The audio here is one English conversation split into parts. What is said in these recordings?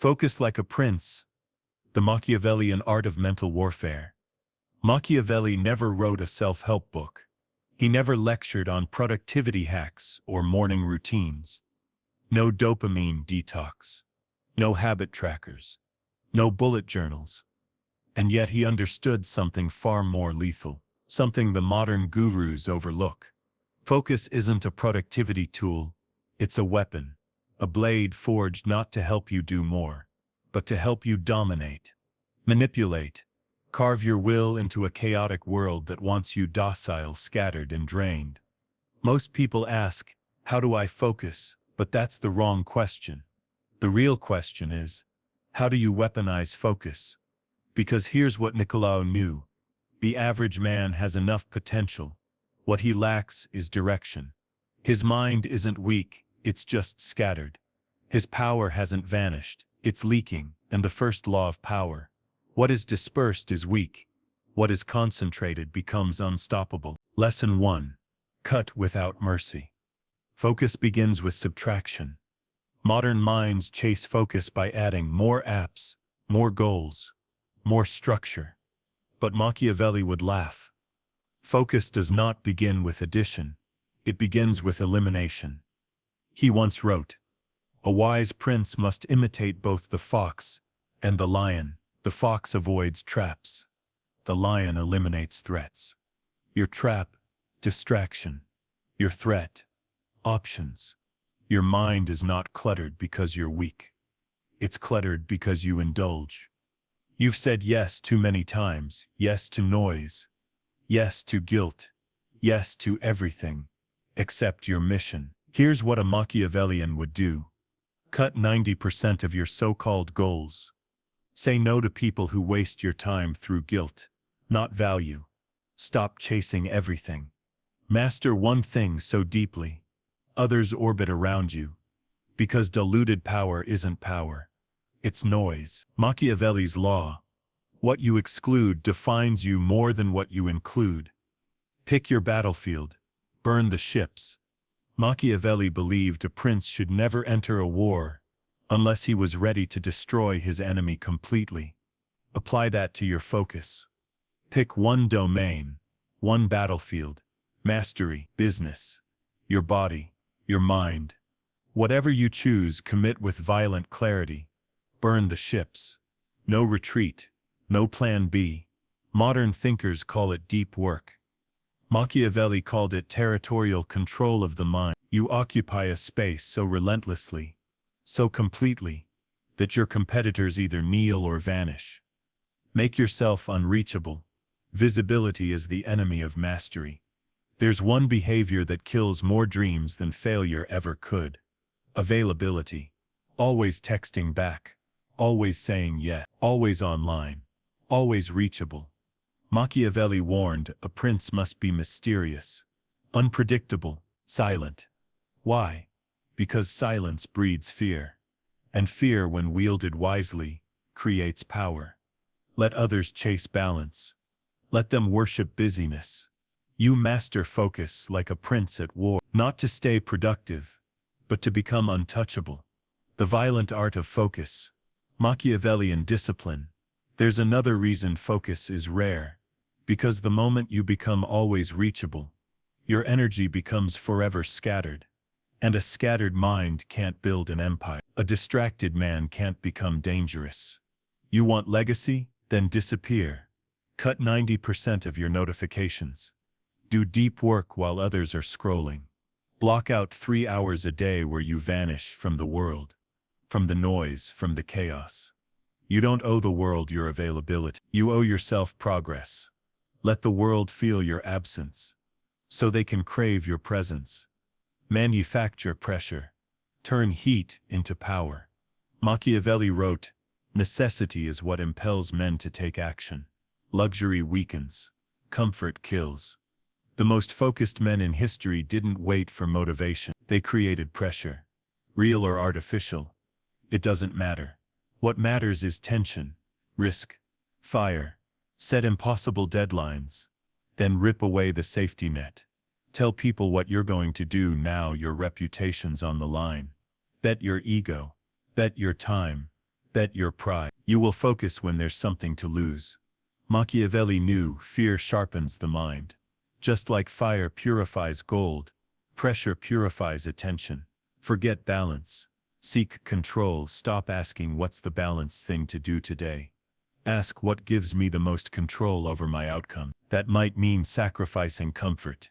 Focus like a prince. The Machiavellian art of mental warfare. Machiavelli never wrote a self-help book. He never lectured on productivity hacks or morning routines. No dopamine detox. No habit trackers. No bullet journals. And yet he understood something far more lethal, something the modern gurus overlook. Focus isn't a productivity tool, it's a weapon, a blade forged not to help you do more, but to help you dominate, manipulate, carve your will into a chaotic world that wants you docile, scattered, and drained. Most people ask, how do I focus? But that's the wrong question. The real question is, how do you weaponize focus? Because here's what Niccolò knew. The average man has enough potential. What he lacks is direction. His mind isn't weak, it's just scattered. His power hasn't vanished, it's leaking, and the first law of power. What is dispersed is weak. What is concentrated becomes unstoppable. Lesson 1. Cut without mercy. Focus begins with subtraction. Modern minds chase focus by adding more apps, more goals, more structure. But Machiavelli would laugh. Focus does not begin with addition. It begins with elimination. He once wrote, "A wise prince must imitate both the fox and the lion. The fox avoids traps. The lion eliminates threats." Your trap, distraction. Your threat, options. Your mind is not cluttered because you're weak. It's cluttered because you indulge. You've said yes too many times, yes to noise, yes to guilt, yes to everything, except your mission. Here's what a Machiavellian would do. Cut 90% of your so-called goals. Say no to people who waste your time through guilt, not value. Stop chasing everything. Master one thing so deeply, others orbit around you. Because diluted power isn't power. It's noise. Machiavelli's law. What you exclude defines you more than what you include. Pick your battlefield. Burn the ships. Machiavelli believed a prince should never enter a war unless he was ready to destroy his enemy completely. Apply that to your focus. Pick one domain, one battlefield, mastery, business, your body, your mind. Whatever you choose, commit with violent clarity. Burn the ships. No retreat, no plan B. Modern thinkers call it deep work. Machiavelli called it territorial control of the mind. You occupy a space so relentlessly, so completely, that your competitors either kneel or vanish. Make yourself unreachable. Visibility is the enemy of mastery. There's one behavior that kills more dreams than failure ever could. Availability. Always texting back. Always saying yes. Always online. Always reachable. Machiavelli warned, a prince must be mysterious, unpredictable, silent. Why? Because silence breeds fear. And fear, when wielded wisely, creates power. Let others chase balance. Let them worship busyness. You master focus like a prince at war, not to stay productive, but to become untouchable. The violent art of focus. Machiavellian discipline. There's another reason focus is rare. Because the moment you become always reachable, your energy becomes forever scattered. And a scattered mind can't build an empire. A distracted man can't become dangerous. You want legacy? Then disappear. Cut 90% of your notifications. Do deep work while others are scrolling. Block out 3 hours a day where you vanish from the world, from the noise, from the chaos. You don't owe the world your availability. You owe yourself progress. Let the world feel your absence, so they can crave your presence. Manufacture pressure. Turn heat into power. Machiavelli wrote, necessity is what impels men to take action. Luxury weakens. Comfort kills. The most focused men in history didn't wait for motivation. They created pressure. Real or artificial. It doesn't matter. What matters is tension, risk, fire. Set impossible deadlines. Then rip away the safety net. Tell people what you're going to do now your reputation's on the line. Bet your ego. Bet your time. Bet your pride. You will focus when there's something to lose. Machiavelli knew fear sharpens the mind. Just like fire purifies gold, pressure purifies attention. Forget balance. Seek control. Stop asking what's the balanced thing to do today. Ask what gives me the most control over my outcome. That might mean sacrificing comfort.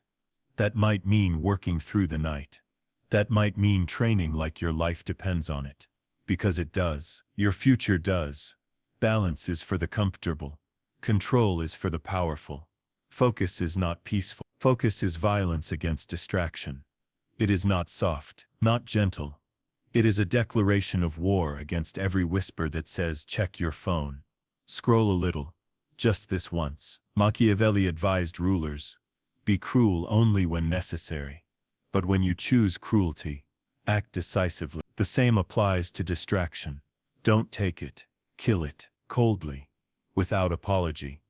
That might mean working through the night. That might mean training like your life depends on it. Because it does. Your future does. Balance is for the comfortable. Control is for the powerful. Focus is not peaceful. Focus is violence against distraction. It is not soft, not gentle. It is a declaration of war against every whisper that says, check your phone. Scroll a little. Just this once. Machiavelli advised rulers, be cruel only when necessary. But when you choose cruelty, act decisively. The same applies to distraction. Don't take it. Kill it, coldly, without apology.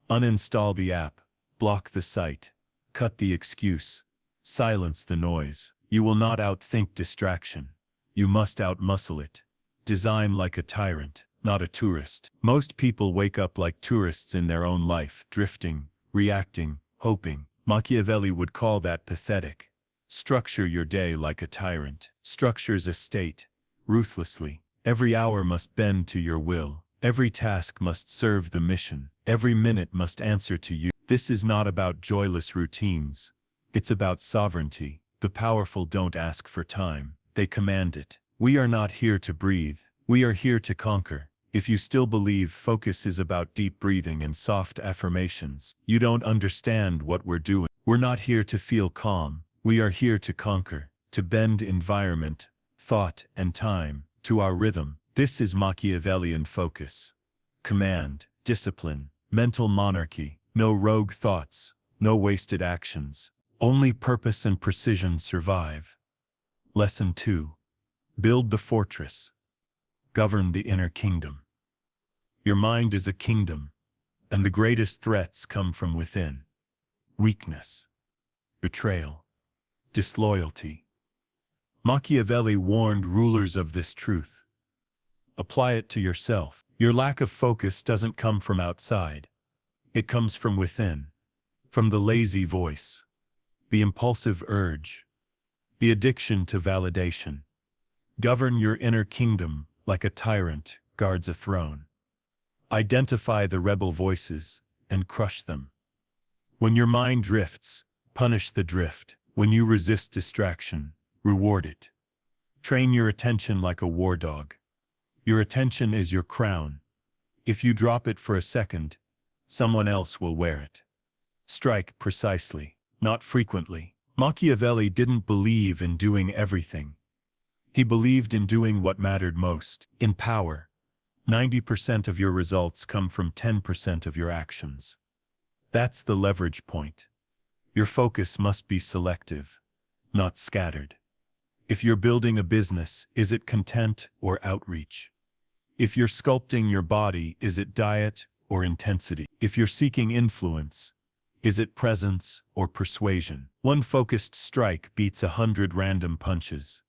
Uninstall the app, block the site, cut the excuse, silence the noise. You will not outthink distraction. You must outmuscle it. Design like a tyrant, not a tourist. Most people wake up like tourists in their own life, drifting, reacting, hoping. Machiavelli would call that pathetic. Structure your day like a tyrant. Structures a state, ruthlessly. Every hour must bend to your will. Every task must serve the mission. Every minute must answer to you. This is not about joyless routines. It's about sovereignty. The powerful don't ask for time. They command it. We are not here to breathe. We are here to conquer. If you still believe focus is about deep breathing and soft affirmations, you don't understand what we're doing. We're not here to feel calm. We are here to conquer, to bend environment, thought, and time to our rhythm. This is Machiavellian focus. Command, discipline, mental monarchy, no rogue thoughts, no wasted actions. Only purpose and precision survive. Lesson 2. Build the fortress. Govern the inner kingdom. Your mind is a kingdom, and the greatest threats come from within. Weakness, betrayal, disloyalty. Machiavelli warned rulers of this truth. Apply it to yourself. Your lack of focus doesn't come from outside. It comes from within. From the lazy voice, the impulsive urge, the addiction to validation. Govern your inner kingdom like a tyrant guards a throne. Identify the rebel voices and crush them. When your mind drifts, punish the drift. When you resist distraction, reward it. Train your attention like a war dog. Your attention is your crown. If you drop it for a second, someone else will wear it. Strike precisely, not frequently. Machiavelli didn't believe in doing everything. He believed in doing what mattered most. In power, 90% of your results come from 10% of your actions. That's the leverage point. Your focus must be selective, not scattered. If you're building a business, is it content or outreach? If you're sculpting your body, is it diet or intensity? If you're seeking influence, is it presence or persuasion? One focused strike beats 100 random punches.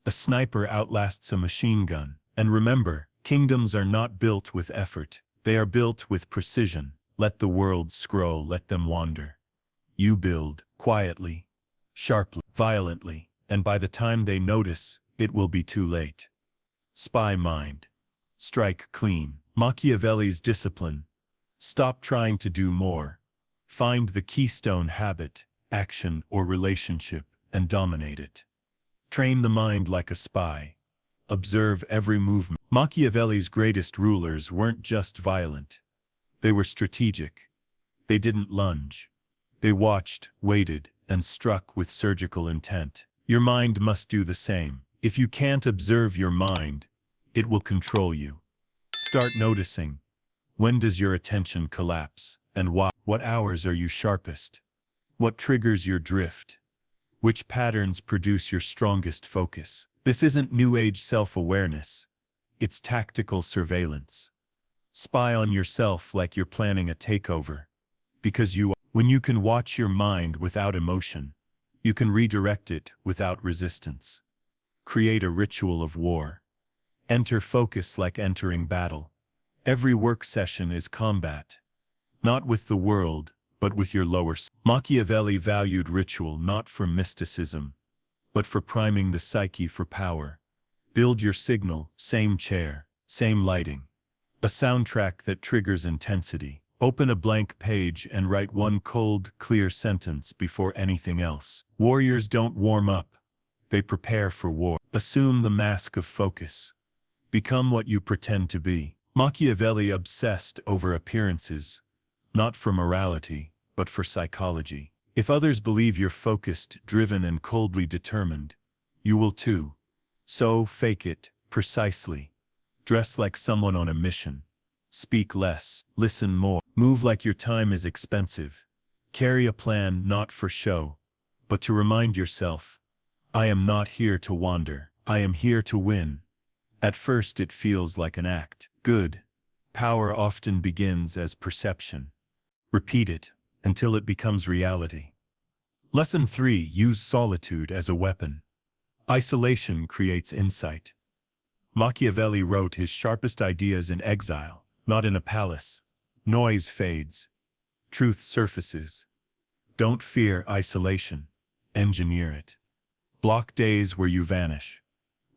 A sniper outlasts a machine gun. And remember, kingdoms are not built with effort. They are built with precision. Let the world scroll, let them wander. You build quietly, sharply, violently, and by the time they notice, it will be too late. Spy mind. Strike clean. Machiavelli's discipline. Stop trying to do more. Find the keystone habit, action, or relationship, and dominate it. Train the mind like a spy. Observe every movement. Machiavelli's greatest rulers weren't just violent. They were strategic. They didn't lunge. They watched, waited, and struck with surgical intent. Your mind must do the same. If you can't observe your mind, it will control you. Start noticing. When does your attention collapse? And why? What hours are you sharpest? What triggers your drift? Which patterns produce your strongest focus? This isn't New Age self-awareness. It's tactical surveillance. Spy on yourself like you're planning a takeover. Because when you can watch your mind without emotion, you can redirect it without resistance. Create a ritual of war. Enter focus like entering battle. Every work session is combat. Not with the world, but with your lower self. Machiavelli valued ritual not for mysticism, but for priming the psyche for power. Build your signal, same chair, same lighting. A soundtrack that triggers intensity. Open a blank page and write one cold, clear sentence before anything else. Warriors don't warm up. They prepare for war. Assume the mask of focus. Become what you pretend to be. Machiavelli obsessed over appearances, not for morality, but for psychology. If others believe you're focused, driven, and coldly determined, you will too. So fake it, precisely. Dress like someone on a mission. Speak less, listen more. Move like your time is expensive. Carry a plan not for show, but to remind yourself, I am not here to wander, I am here to win. At first it feels like an act. Good. Power often begins as perception. Repeat it until it becomes reality. Lesson 3. Use solitude as a weapon. Isolation creates insight. Machiavelli wrote his sharpest ideas in exile, not in a palace. Noise fades. Truth surfaces. Don't fear isolation. Engineer it. Block days where you vanish.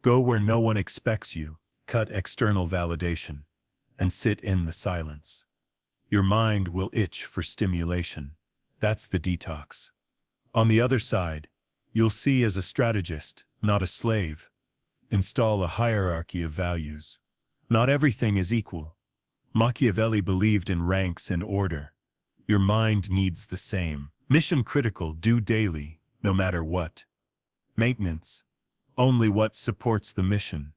Go where no one expects you. Cut external validation. And sit in the silence. Your mind will itch for stimulation. That's the detox. On the other side, you'll see as a strategist, not a slave. Install a hierarchy of values. Not everything is equal. Machiavelli believed in ranks and order. Your mind needs the same. Mission critical, do daily, no matter what. Maintenance. Only what supports the mission.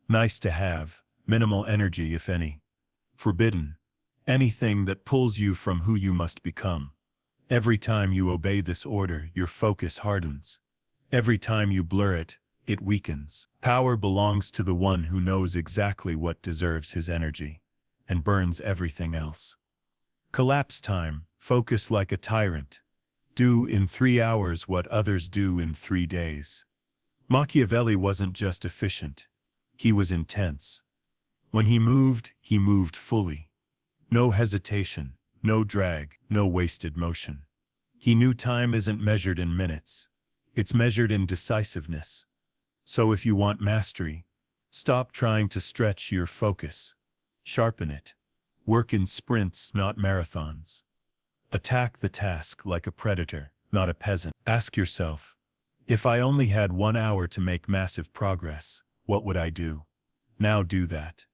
Nice to have, minimal energy if any. Forbidden. Anything that pulls you from who you must become. Every time you obey this order, your focus hardens. Every time you blur it, it weakens. Power belongs to the one who knows exactly what deserves his energy, and burns everything else. Collapse time, focus like a tyrant. Do in 3 hours what others do in 3 days. Machiavelli wasn't just efficient. He was intense. When he moved fully. No hesitation, no drag, no wasted motion. He knew time isn't measured in minutes. It's measured in decisiveness. So if you want mastery, stop trying to stretch your focus. Sharpen it. Work in sprints, not marathons. Attack the task like a predator, not a peasant. Ask yourself, if I only had 1 hour to make massive progress, what would I do? Now do that.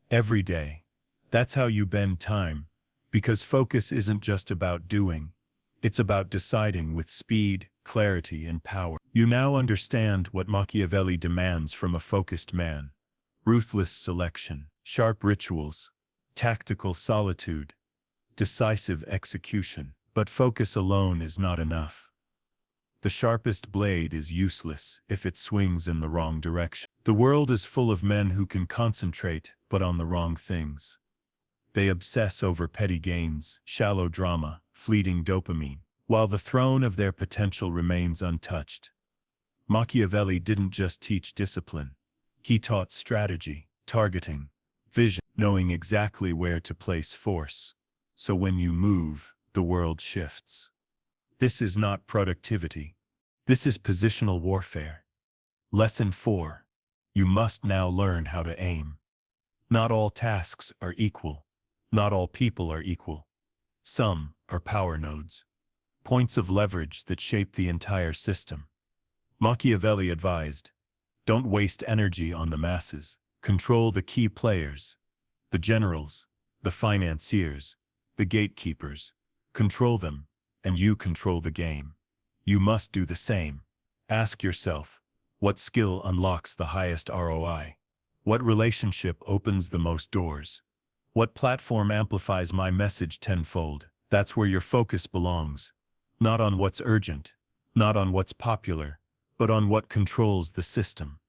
Every day. That's how you bend time, because focus isn't just about doing. It's about deciding with speed, clarity, and power. You now understand what Machiavelli demands from a focused man. Ruthless selection, sharp rituals, tactical solitude, decisive execution. But focus alone is not enough. The sharpest blade is useless if it swings in the wrong direction. The world is full of men who can concentrate, but on the wrong things. They obsess over petty gains, shallow drama, fleeting dopamine, while the throne of their potential remains untouched. Machiavelli didn't just teach discipline. He taught strategy, targeting, vision, knowing exactly where to place force. So when you move, the world shifts. This is not productivity. This is positional warfare. Lesson 4. You must now learn how to aim. Not all tasks are equal. Not all people are equal. Some are power nodes. Points of leverage that shape the entire system. Machiavelli advised, don't waste energy on the masses. Control the key players. The generals, the financiers, the gatekeepers. Control them, and you control the game. You must do the same. Ask yourself, what skill unlocks the highest ROI? What relationship opens the most doors? What platform amplifies my message tenfold? That's where your focus belongs. Not on what's urgent, not on what's popular, but on what controls the system.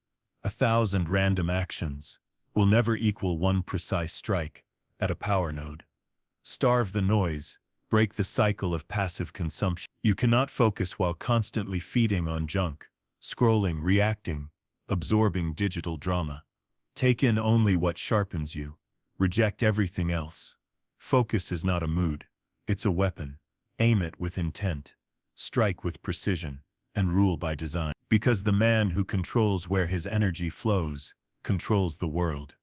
1,000 random actions will never equal one precise strike at a power node. Starve the noise, break the cycle of passive consumption. You cannot focus while constantly feeding on junk, scrolling, reacting, absorbing digital drama. Take in only what sharpens you. Reject everything else. Focus is not a mood. It's a weapon. Aim it with intent. Strike with precision. And rule by design. Because the man who controls where his energy flows, controls the world.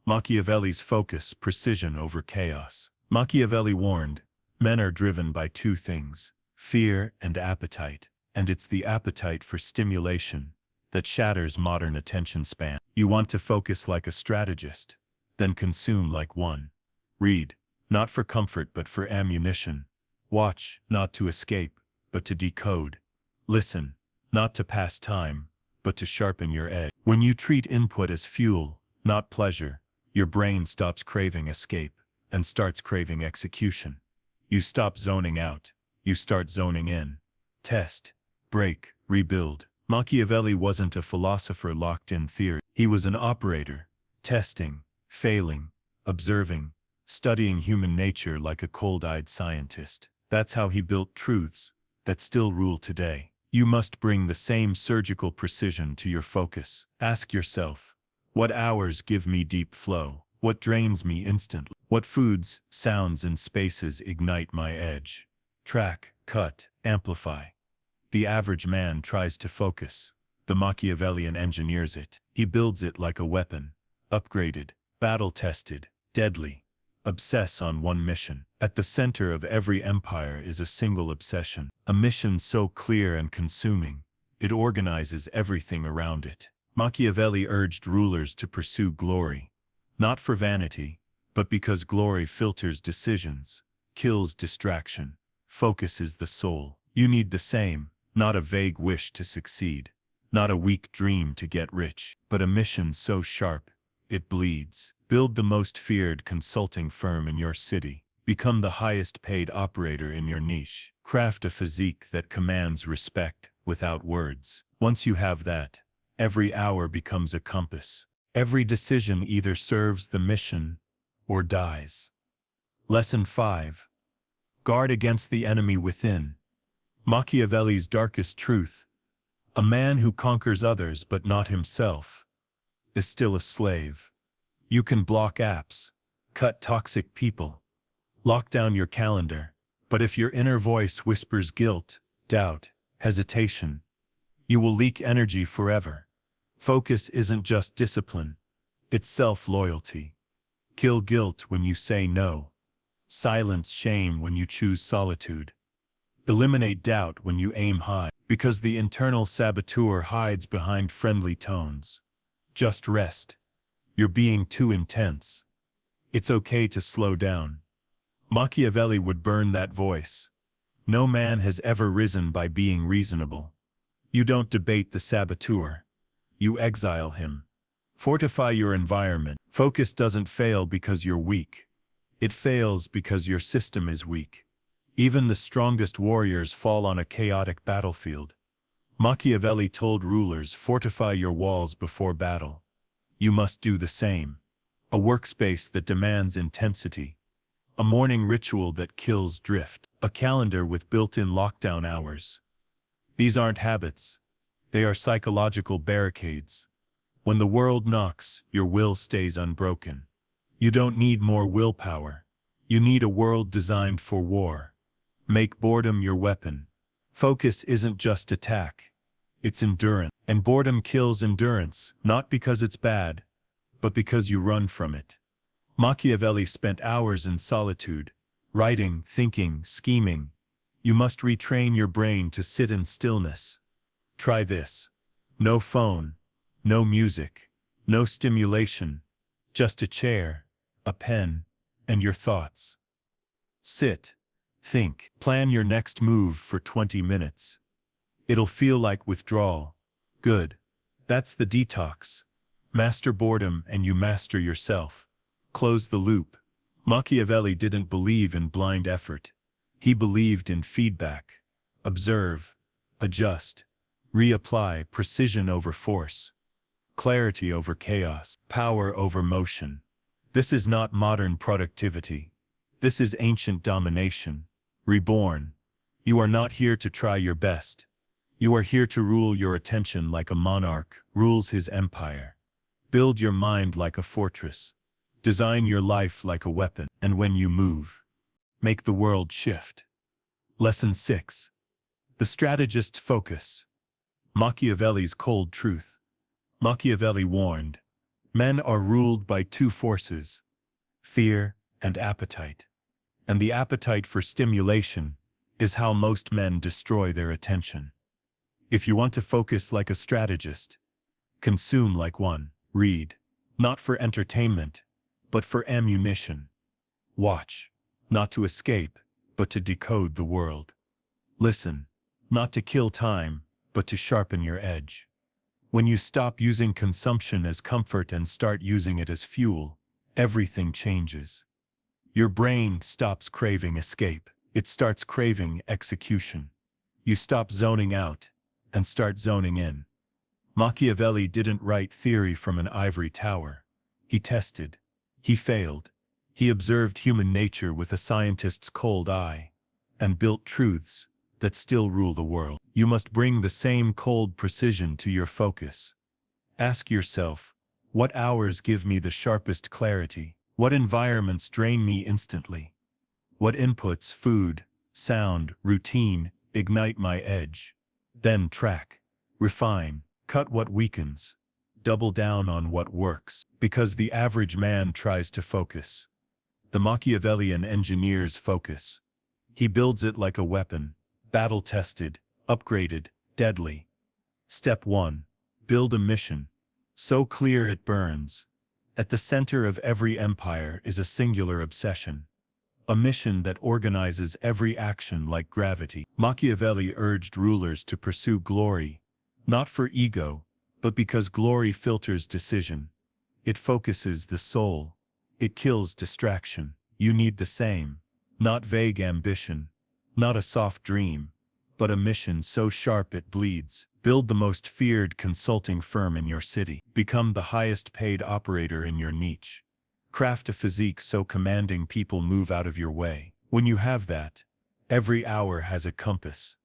Machiavelli's focus, precision over chaos. Machiavelli warned, men are driven by two things, fear and appetite, and it's the appetite for stimulation that shatters modern attention span. You want to focus like a strategist, then consume like one. Read, not for comfort but for ammunition. Watch, not to escape, but to decode. Listen, not to pass time, but to sharpen your edge. When you treat input as fuel, not pleasure, your brain stops craving escape and starts craving execution. You stop zoning out, you start zoning in. Test, break, rebuild. Machiavelli wasn't a philosopher locked in theory. He was an operator, testing, failing, observing, studying human nature like a cold-eyed scientist. That's how he built truths that still rule today. You must bring the same surgical precision to your focus. Ask yourself, what hours give me deep flow? What drains me instantly? What foods, sounds, and spaces ignite my edge? Track, cut, amplify. The average man tries to focus. The Machiavellian engineers it. He builds it like a weapon. Upgraded, battle-tested, deadly. Obsess on one mission. At the center of every empire is a single obsession. A mission so clear and consuming, it organizes everything around it. Machiavelli urged rulers to pursue glory, not for vanity, but because glory filters decisions, kills distraction, focuses the soul. You need the same, not a vague wish to succeed, not a weak dream to get rich, but a mission so sharp, it bleeds. Build the most feared consulting firm in your city. Become the highest paid operator in your niche. Craft a physique that commands respect without words. Once you have that, every hour becomes a compass. Every decision either serves the mission or dies. Lesson 5. Guard against the enemy within. Machiavelli's darkest truth. A man who conquers others but not himself is still a slave. You can block apps, cut toxic people, lock down your calendar, but if your inner voice whispers guilt, doubt, hesitation, you will leak energy forever. Focus isn't just discipline, it's self-loyalty. Kill guilt when you say no. Silence shame when you choose solitude. Eliminate doubt when you aim high, because the internal saboteur hides behind friendly tones. Just rest. You're being too intense. It's okay to slow down. Machiavelli would burn that voice. No man has ever risen by being reasonable. You don't debate the saboteur. You exile him. Fortify your environment. Focus doesn't fail because you're weak. It fails because your system is weak. Even the strongest warriors fall on a chaotic battlefield. Machiavelli told rulers, fortify your walls before battle. You must do the same. A workspace that demands intensity. A morning ritual that kills drift. A calendar with built-in lockdown hours. These aren't habits. They are psychological barricades. When the world knocks, your will stays unbroken. You don't need more willpower. You need a world designed for war. Make boredom your weapon. Focus isn't just attack. It's endurance. And boredom kills endurance, not because it's bad, but because you run from it. Machiavelli spent hours in solitude, writing, thinking, scheming. You must retrain your brain to sit in stillness. Try this. No phone, no music, no stimulation, just a chair, a pen, and your thoughts. Sit, think, plan your next move for 20 minutes. It'll feel like withdrawal. Good. That's the detox. Master boredom and you master yourself. Close the loop. Machiavelli didn't believe in blind effort. He believed in feedback. Observe, adjust, reapply, precision over force, clarity over chaos, power over motion. This is not modern productivity. This is ancient domination. Reborn. You are not here to try your best. You are here to rule your attention like a monarch rules his empire. Build your mind like a fortress. Design your life like a weapon, and when you move, make the world shift. Lesson 6. The Strategist's Focus. Machiavelli's Cold Truth. Machiavelli warned, men are ruled by two forces, fear and appetite. And the appetite for stimulation is how most men destroy their attention. If you want to focus like a strategist, consume like one. Read, not for entertainment, but for ammunition. Watch, not to escape, but to decode the world. Listen, not to kill time, but to sharpen your edge. When you stop using consumption as comfort and start using it as fuel, everything changes. Your brain stops craving escape. It starts craving execution. You stop zoning out and start zoning in. Machiavelli didn't write theory from an ivory tower. He tested. He failed. He observed human nature with a scientist's cold eye and built truths that still rule the world. You must bring the same cold precision to your focus. Ask yourself, what hours give me the sharpest clarity? What environments drain me instantly? What inputs, food, sound, routine, ignite my edge? Then track, refine, cut what weakens, double down on what works, because the average man tries to focus. The Machiavellian engineers focus. He builds it like a weapon, battle-tested, upgraded, deadly. Step 1. Build a mission, so clear it burns. At the center of every empire is a singular obsession, a mission that organizes every action like gravity. Machiavelli urged rulers to pursue glory, not for ego, but because glory filters decision. It focuses the soul. It kills distraction. You need the same, not vague ambition, not a soft dream, but a mission so sharp it bleeds. Build the most feared consulting firm in your city. Become the highest paid operator in your niche. Craft a physique so commanding people move out of your way. When you have that, every hour has a compass.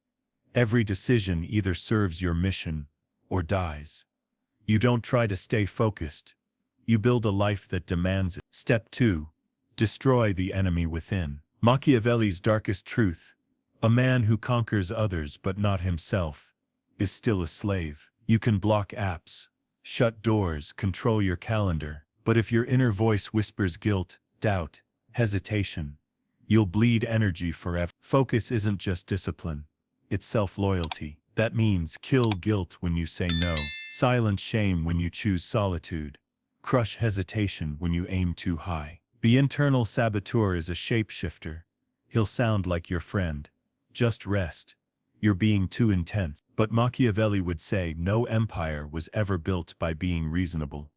Every decision either serves your mission or dies. You don't try to stay focused. You build a life that demands it. Step 2. Destroy the enemy within. Machiavelli's darkest truth. A man who conquers others but not himself is still a slave. You can block apps, shut doors, control your calendar, but if your inner voice whispers guilt, doubt, hesitation, you'll bleed energy forever. Focus isn't just discipline, it's self-loyalty. That means kill guilt when you say no, silence shame when you choose solitude, crush hesitation when you aim too high. The internal saboteur is a shapeshifter. He'll sound like your friend. Just rest. You're being too intense. But Machiavelli would say no empire was ever built by being reasonable.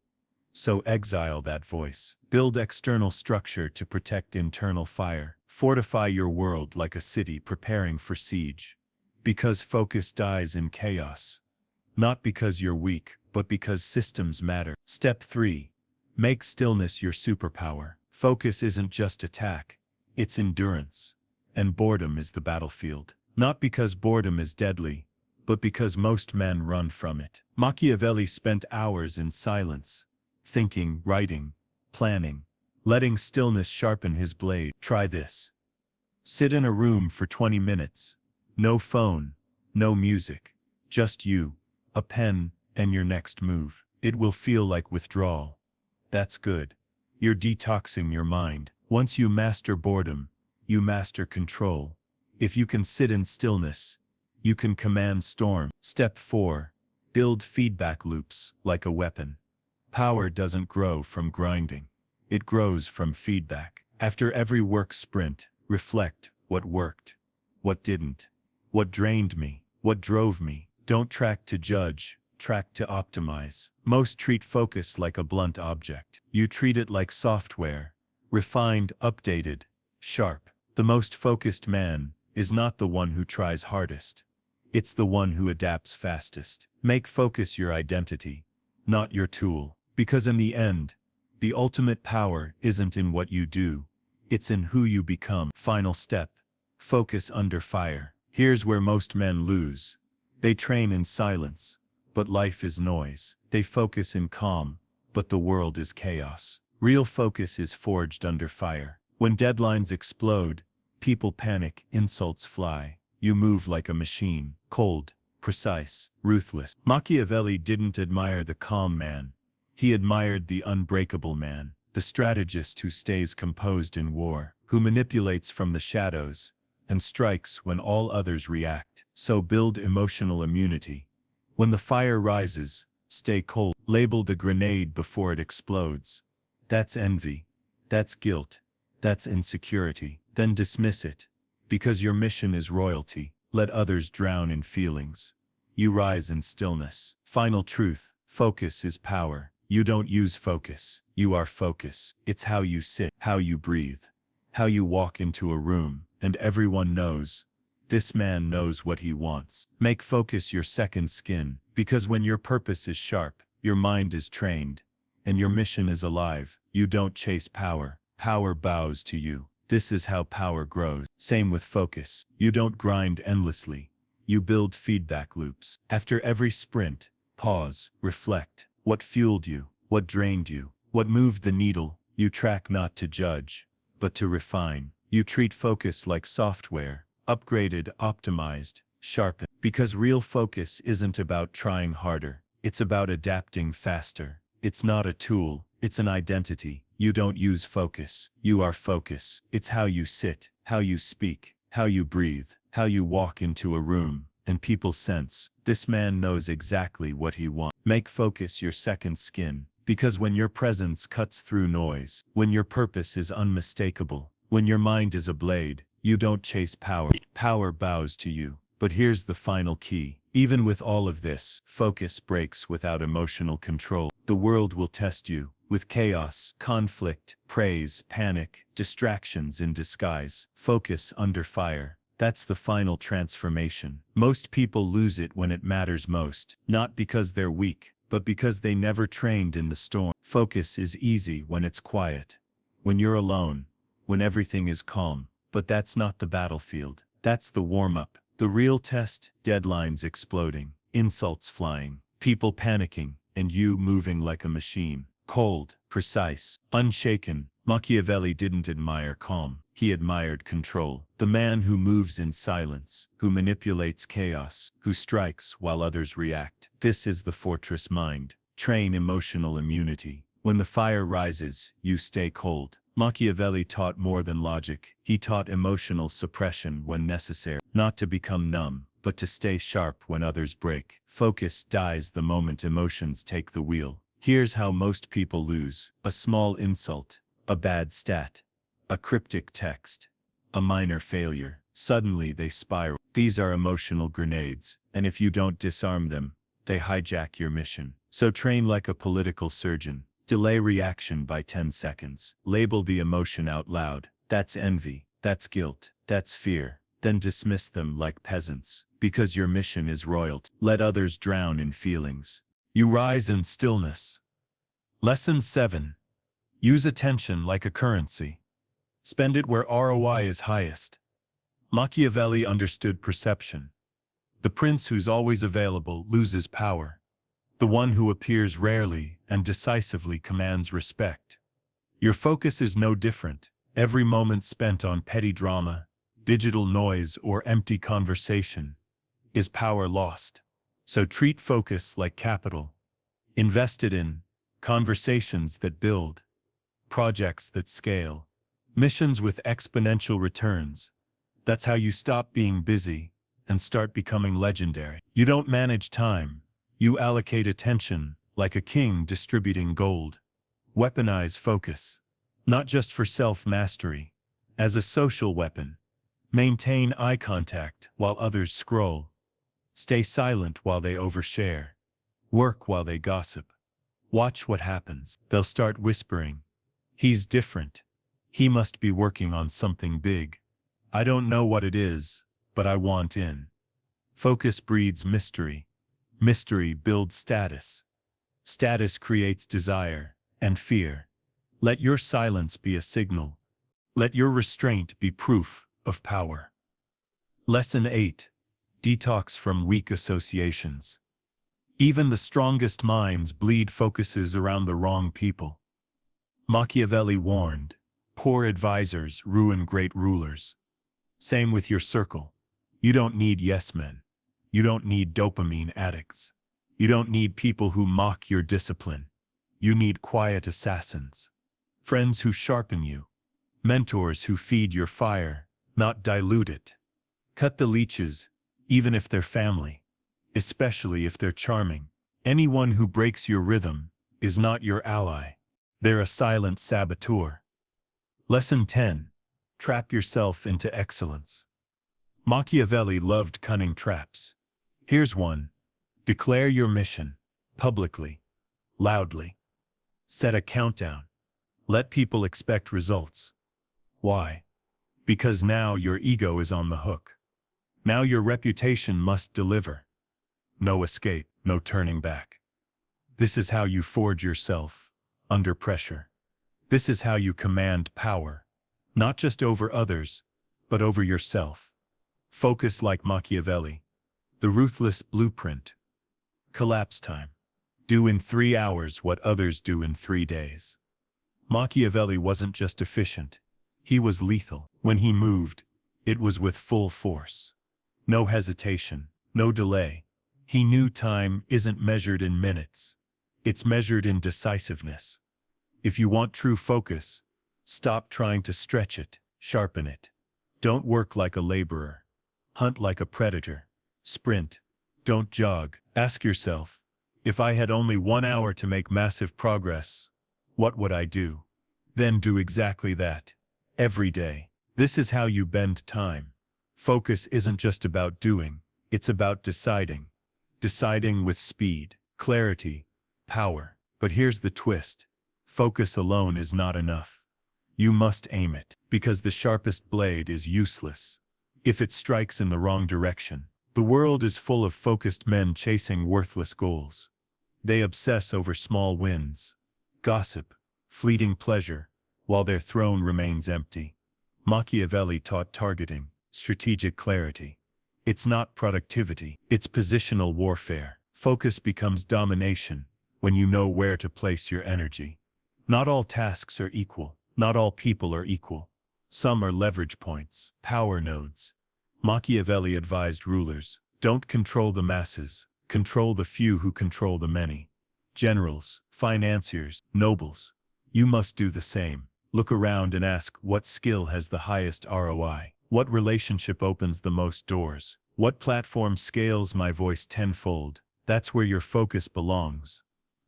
So exile that voice. Build external structure to protect internal fire. Fortify your world like a city preparing for siege. Because focus dies in chaos. Not because you're weak, but because systems matter. Step 3. Make stillness your superpower. Focus isn't just attack, it's endurance. And boredom is the battlefield. Not because boredom is deadly, but because most men run from it. Machiavelli spent hours in silence, thinking, writing, planning, letting stillness sharpen his blade. Try this. Sit in a room for 20 minutes. No phone, no music, just you, a pen, and your next move. It will feel like withdrawal. That's good. You're detoxing your mind. Once you master boredom, you master control. If you can sit in stillness, you can command storm. Step 4. Build feedback loops like a weapon. Power doesn't grow from grinding. It grows from feedback. After every work sprint, reflect what worked, what didn't, what drained me, what drove me. Don't track to judge, track to optimize. Most treat focus like a blunt object. You treat it like software, refined, updated, sharp. The most focused man is not the one who tries hardest. It's the one who adapts fastest. Make focus your identity, not your tool. Because in the end, the ultimate power isn't in what you do, it's in who you become. Final step. Focus under fire. Here's where most men lose. They train in silence, but life is noise. They focus in calm, but the world is chaos. Real focus is forged under fire. When deadlines explode, people panic, insults fly. You move like a machine, cold, precise, ruthless. Machiavelli didn't admire the calm man. He admired the unbreakable man, the strategist who stays composed in war, who manipulates from the shadows, and strikes when all others react. So build emotional immunity. When the fire rises, stay cold. Label the grenade before it explodes. That's envy. That's guilt. That's insecurity. Then dismiss it. Because your mission is royalty. Let others drown in feelings. You rise in stillness. Final truth. Focus is power. You don't use focus. You are focus. It's how you sit, how you breathe, how you walk into a room, and everyone knows. This man knows what he wants. Make focus your second skin, because when your purpose is sharp, your mind is trained, and your mission is alive, you don't chase power. Power bows to you. This is how power grows. Same with focus. You don't grind endlessly. You build feedback loops. After every sprint, pause, reflect. What fueled you? What drained you? What moved the needle? You track not to judge, but to refine. You treat focus like software, upgraded, optimized, sharpened. Because real focus isn't about trying harder. It's about adapting faster. It's not a tool, it's an identity. You don't use focus. You are focus. It's how you sit, how you speak, how you breathe, how you walk into a room, and people sense, this man knows exactly what he wants. Make focus your second skin, because when your presence cuts through noise, when your purpose is unmistakable, when your mind is a blade, you don't chase power. Power bows to you. But here's the final key. Even with all of this, focus breaks without emotional control. The world will test you. With chaos, conflict, praise, panic, distractions in disguise, focus under fire. That's the final transformation. Most people lose it when it matters most, not because they're weak, but because they never trained in the storm. Focus is easy when it's quiet, when you're alone, when everything is calm. But that's not the battlefield. That's the warm-up. The real test, deadlines exploding, insults flying, people panicking, and you moving like a machine. Cold, precise, unshaken. Machiavelli didn't admire calm. He admired control. The man who moves in silence, who manipulates chaos, who strikes while others react. This is the fortress mind. Train emotional immunity. When the fire rises, you stay cold. Machiavelli taught more than logic. He taught emotional suppression when necessary. Not to become numb, but to stay sharp when others break. Focus dies the moment emotions take the wheel. Here's how most people lose. A small insult, a bad stat, a cryptic text, a minor failure. Suddenly they spiral. These are emotional grenades, and if you don't disarm them, they hijack your mission. So train like a political surgeon. Delay reaction by 10 seconds. Label the emotion out loud. That's envy, that's guilt, that's fear. Then dismiss them like peasants, because your mission is royalty. Let others drown in feelings. You rise in stillness. Lesson 7. Use attention like a currency. Spend it where ROI is highest. Machiavelli understood perception. The prince who's always available loses power. The one who appears rarely and decisively commands respect. Your focus is no different. Every moment spent on petty drama, digital noise, or empty conversation is power lost. So treat focus like capital. Invest it in conversations that build, projects that scale, missions with exponential returns. That's how you stop being busy and start becoming legendary. You don't manage time. You allocate attention like a king distributing gold. Weaponize focus, not just for self-mastery, as a social weapon. Maintain eye contact while others scroll. Stay silent while they overshare. Work while they gossip. Watch what happens. They'll start whispering. He's different. He must be working on something big. I don't know what it is, but I want in. Focus breeds mystery. Mystery builds status. Status creates desire and fear. Let your silence be a signal. Let your restraint be proof of power. Lesson 8. Detox from weak associations. Even the strongest minds bleed focuses around the wrong people. Machiavelli warned, poor advisors ruin great rulers. Same with your circle. You don't need yes men. You don't need dopamine addicts. You don't need people who mock your discipline. You need quiet assassins. Friends who sharpen you. Mentors who feed your fire, not dilute it. Cut the leeches, even if they're family. Especially if they're charming. Anyone who breaks your rhythm is not your ally. They're a silent saboteur. Lesson 10. Trap yourself into excellence. Machiavelli loved cunning traps. Here's one. Declare your mission, publicly, loudly. Set a countdown. Let people expect results. Why? Because now your ego is on the hook. Now your reputation must deliver. No escape, no turning back. This is how you forge yourself, under pressure. This is how you command power, not just over others, but over yourself. Focus like Machiavelli. The ruthless blueprint. Collapse time. Do in 3 hours what others do in 3 days. Machiavelli wasn't just efficient. He was lethal. When he moved, it was with full force. No hesitation, no delay. He knew time isn't measured in minutes. It's measured in decisiveness. If you want true focus, stop trying to stretch it, sharpen it. Don't work like a laborer. Hunt like a predator. Sprint. Don't jog. Ask yourself, if I had only 1 hour to make massive progress, what would I do? Then do exactly that. Every day. This is how you bend time. Focus isn't just about doing, it's about deciding. Deciding with speed, clarity, power. But here's the twist. Focus alone is not enough. You must aim it, because the sharpest blade is useless if it strikes in the wrong direction. The world is full of focused men chasing worthless goals. They obsess over small wins, gossip, fleeting pleasure, while their throne remains empty. Machiavelli taught targeting, strategic clarity. It's not productivity, it's positional warfare. Focus becomes domination when you know where to place your energy. Not all tasks are equal. Not all people are equal. Some are leverage points, power nodes. Machiavelli advised rulers, don't control the masses, control the few who control the many. Generals, financiers, nobles. You must do the same. Look around and ask what skill has the highest ROI. What relationship opens the most doors? What platform scales my voice tenfold? That's where your focus belongs.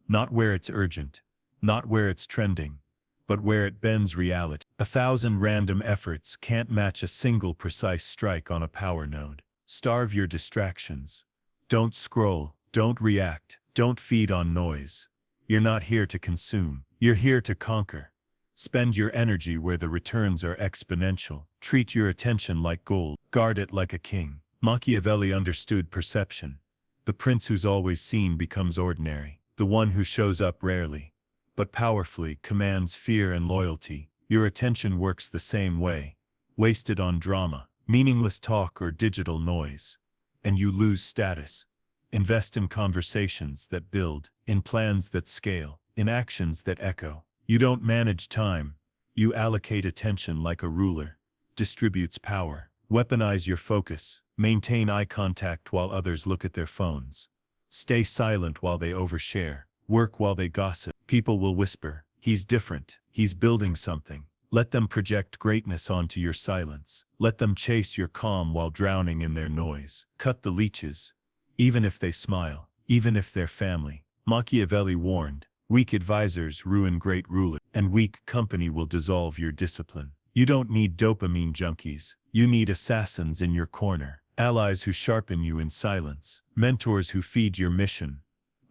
Not where it's urgent, not where it's trending, but where it bends reality. 1,000 random efforts can't match a single precise strike on a power node. Starve your distractions. Don't scroll, don't react, don't feed on noise. You're not here to consume, you're here to conquer. Spend your energy where the returns are exponential. Treat your attention like gold. Guard it like a king. Machiavelli understood perception. The prince who's always seen becomes ordinary. The one who shows up rarely, but powerfully, commands fear and loyalty. Your attention works the same way. Waste it on drama, meaningless talk or digital noise, and you lose status. Invest in conversations that build, in plans that scale, in actions that echo. You don't manage time, you allocate attention like a ruler. Distributes power. Weaponize your focus. Maintain eye contact while others look at their phones. Stay silent while they overshare. Work while they gossip. People will whisper, he's different, he's building something. Let them project greatness onto your silence. Let them chase your calm while drowning in their noise. Cut the leeches. Even if they smile, even if they're family. Machiavelli warned, weak advisors ruin great rulers, and weak company will dissolve your discipline. You don't need dopamine junkies. You need assassins in your corner. Allies who sharpen you in silence. Mentors who feed your mission,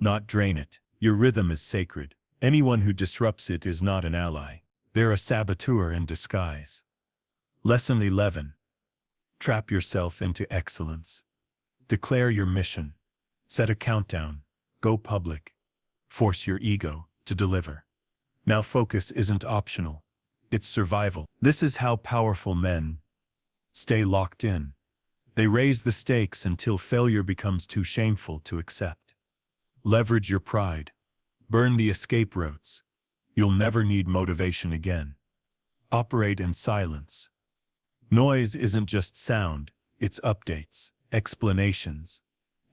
not drain it. Your rhythm is sacred. Anyone who disrupts it is not an ally. They're a saboteur in disguise. Lesson 11. Trap yourself into excellence. Declare your mission. Set a countdown. Go public. Force your ego to deliver. Now focus isn't optional. It's survival. This is how powerful men stay locked in. They raise the stakes until failure becomes too shameful to accept. Leverage your pride. Burn the escape routes. You'll never need motivation again. Operate in silence. Noise isn't just sound, it's updates, explanations,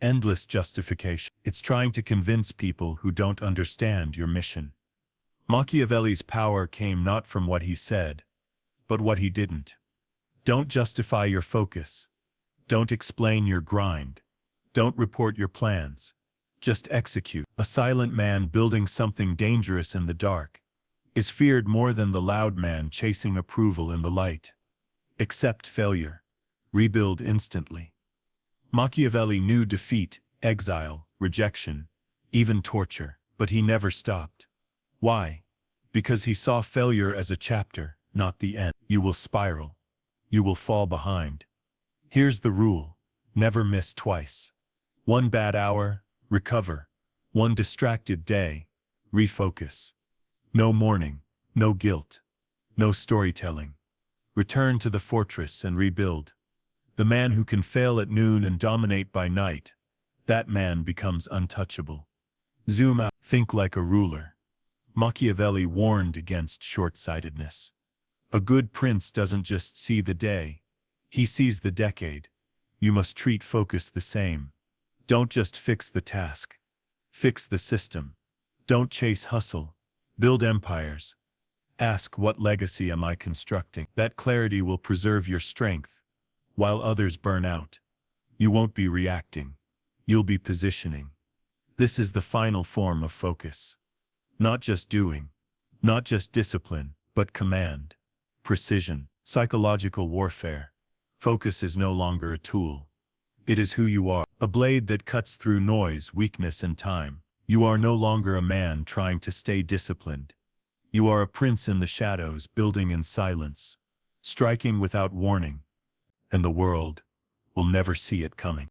endless justification. It's trying to convince people who don't understand your mission. Machiavelli's power came not from what he said, but what he didn't. Don't justify your focus. Don't explain your grind. Don't report your plans. Just execute. A silent man building something dangerous in the dark is feared more than the loud man chasing approval in the light. Accept failure. Rebuild instantly. Machiavelli knew defeat, exile, rejection, even torture, but he never stopped. Why? Because he saw failure as a chapter, not the end. You will spiral. You will fall behind. Here's the rule: never miss twice. One bad hour, recover. One distracted day, refocus. No mourning, no guilt, no storytelling. Return to the fortress and rebuild. The man who can fail at noon and dominate by night, that man becomes untouchable. Zoom out. Think like a ruler. Machiavelli warned against short-sightedness. A good prince doesn't just see the day, he sees the decade. You must treat focus the same. Don't just fix the task. Fix the system. Don't chase hustle. Build empires. Ask, what legacy am I constructing? That clarity will preserve your strength. While others burn out, you won't be reacting. You'll be positioning. This is the final form of focus. Not just doing, not just discipline, but command, precision, psychological warfare. Focus is no longer a tool. It is who you are, a blade that cuts through noise, weakness, and time. You are no longer a man trying to stay disciplined. You are a prince in the shadows, building in silence, striking without warning, and the world will never see it coming.